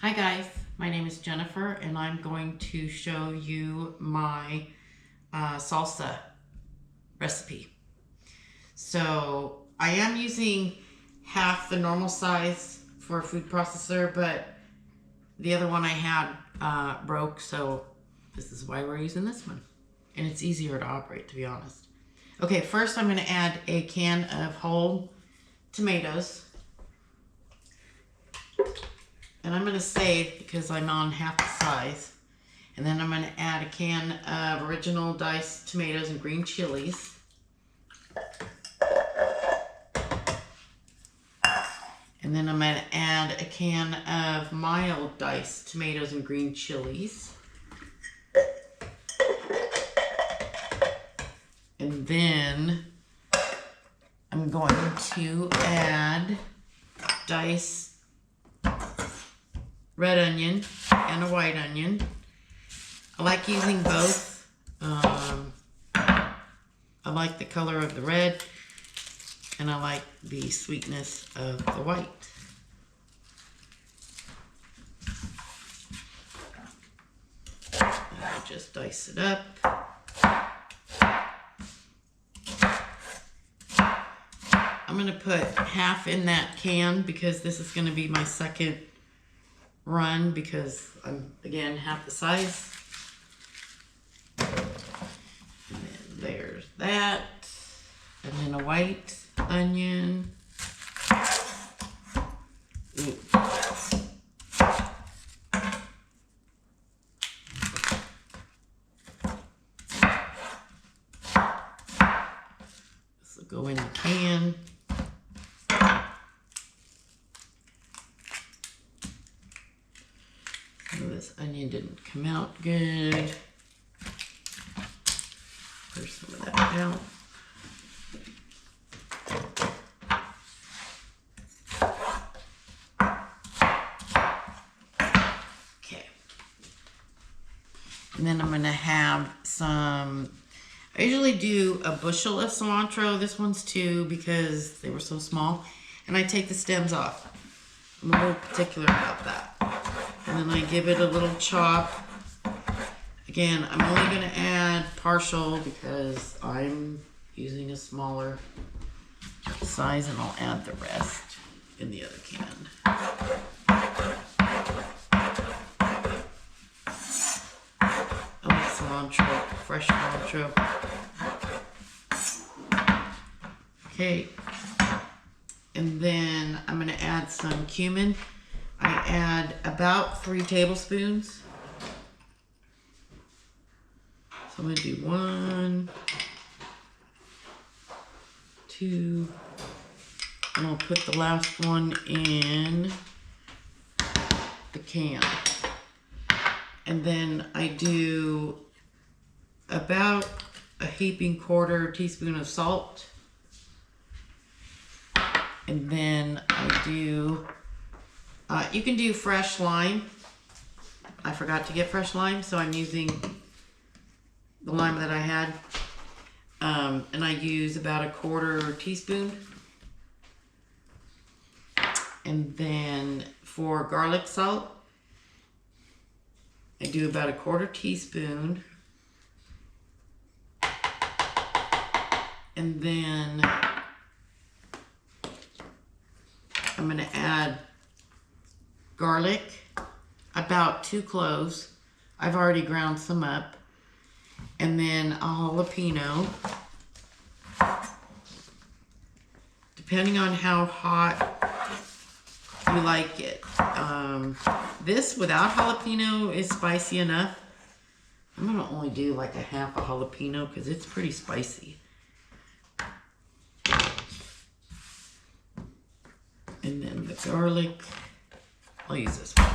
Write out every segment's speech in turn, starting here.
Hi guys, my name is Jennifer and I'm going to show you my salsa recipe. So I am using half the normal size for a food processor, but the other one I had broke, so this is why we're using this one. And it's easier to operate, to be honest. Okay, first I'm going to add a can of whole tomatoes. And I'm going to save because I'm on half the size. And then I'm going to add a can of original diced tomatoes and green chilies. And then I'm going to add a can of mild diced tomatoes and green chilies. And then I'm going to add diced red onion and a white onion. I like using both. I like the color of the red and I like the sweetness of the white. And I just dice it up. I'm going to put half in that can because this is going to be my second run because I'm, again, half the size. And then there's that. And then a white onion. Ooh. This will go in the can. This onion didn't come out good. There's some of that out. Okay. And then I'm going to have some, I usually do a bushel of cilantro. This one's 2 because they were so small. And I take the stems off. I'm a little particular about that. And then I give it a little chop. Again, I'm only going to add partial because I'm using a smaller size, and I'll add the rest in the other can. I like cilantro, fresh cilantro. Okay. And then I'm going to add some cumin. I add about 3 tablespoons. So I'm going to do 1, 2, and I'll put the last one in the can. And then I do about a heaping 1/4 teaspoon of salt. And then I do, you can do fresh lime. I forgot to get fresh lime, so I'm using the lime that I had. And I use about a 1/4 teaspoon. And then for garlic salt, I do about a 1/4 teaspoon. And then I'm going to add garlic, about 2 cloves. I've already ground some up. And then a jalapeno. Depending on how hot you like it. This without jalapeno is spicy enough. I'm going to only do like a half a jalapeno because it's pretty spicy. And then the garlic, I'll use this one.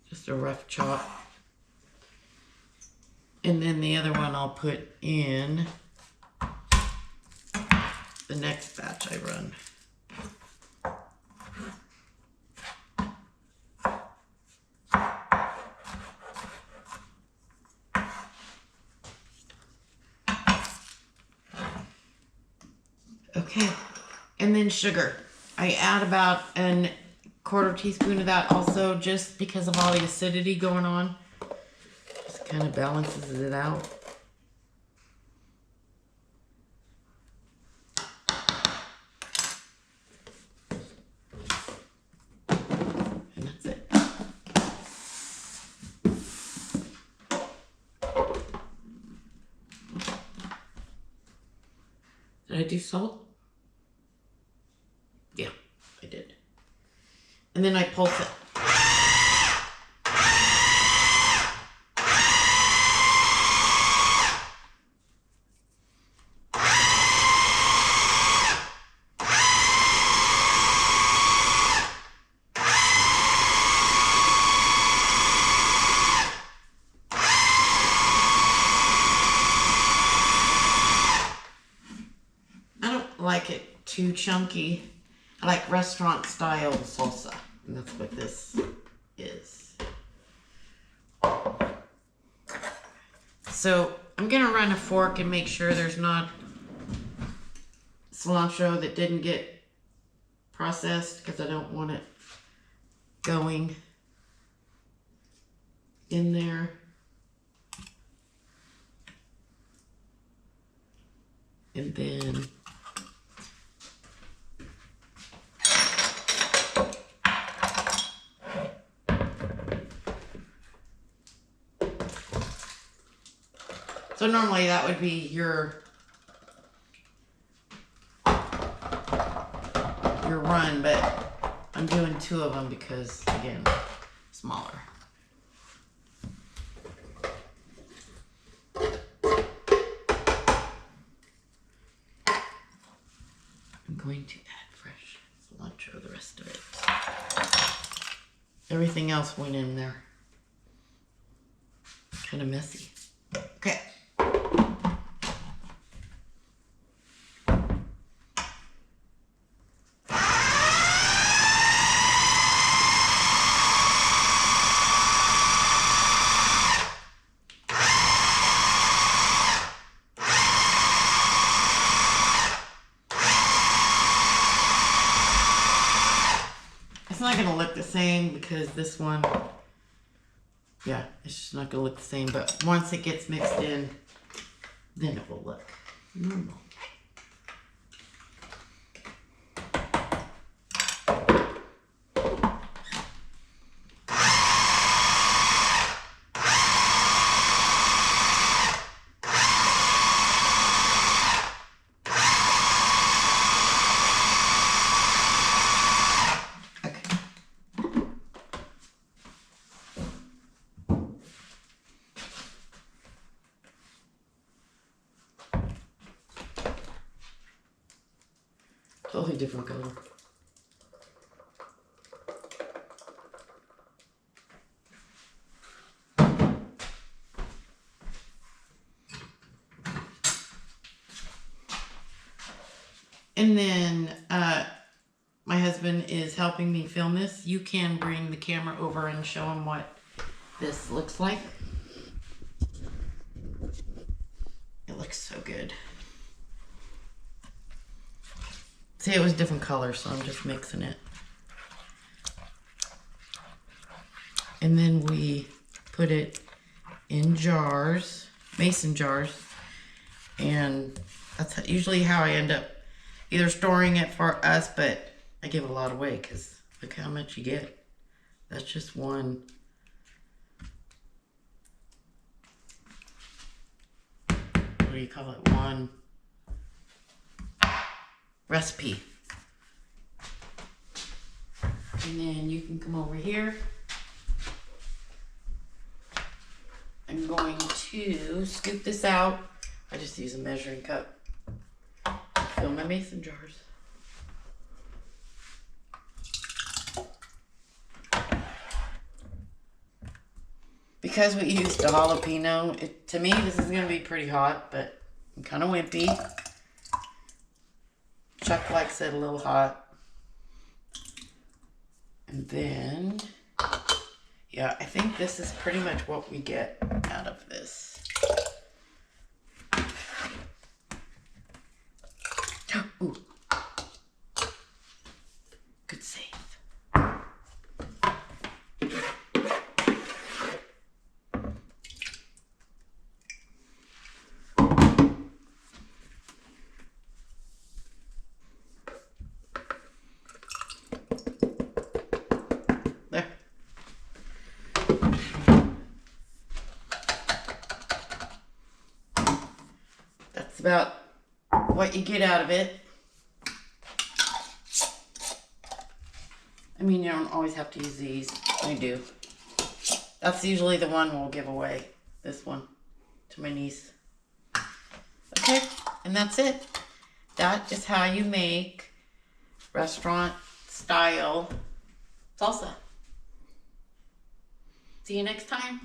Just a rough chop. And then the other one I'll put in the next batch I run. Okay, and then sugar. I add about a quarter teaspoon of that also, just because of all the acidity going on. Just kind of balances it out. And that's it. Did I do salt? Yeah, I did. And then I pulse it. I don't like it too chunky. I like restaurant style salsa, and that's what this is. So I'm gonna run a fork and make sure there's not cilantro that didn't get processed, because I don't want it going in there. And then so normally that would be your run, but I'm doing 2 of them because, again, smaller. I'm going to add fresh cilantro, the rest of it. Everything else went in there. Kind of messy. Okay. It's not gonna look the same because this one, yeah, it's just not gonna look the same, but once it gets mixed in, then it will look normal. Totally different color. And then my husband is helping me film this. You can bring the camera over and show him what this looks like. It looks so good. See, it was different colors, so I'm just mixing it. And then we put it in jars, mason jars, and that's usually how I end up either storing it for us, but I give a lot away because look how much you get. That's just one. What do you call it? One recipe. And then you can come over here. I'm going to scoop this out. I just use a measuring cup. Fill my mason jars. Because we used a jalapeno, to me this is going to be pretty hot, but I'm kind of wimpy. Chuck likes it a little hot. And then, yeah, I think this is pretty much what we get out of this. Ooh, Good save. There. That's about what you get out of it. I mean, you don't always have to use these. I do. That's usually the one we'll give away. This one to my niece. Okay, and that's it. That is how you make restaurant style salsa. See you next time.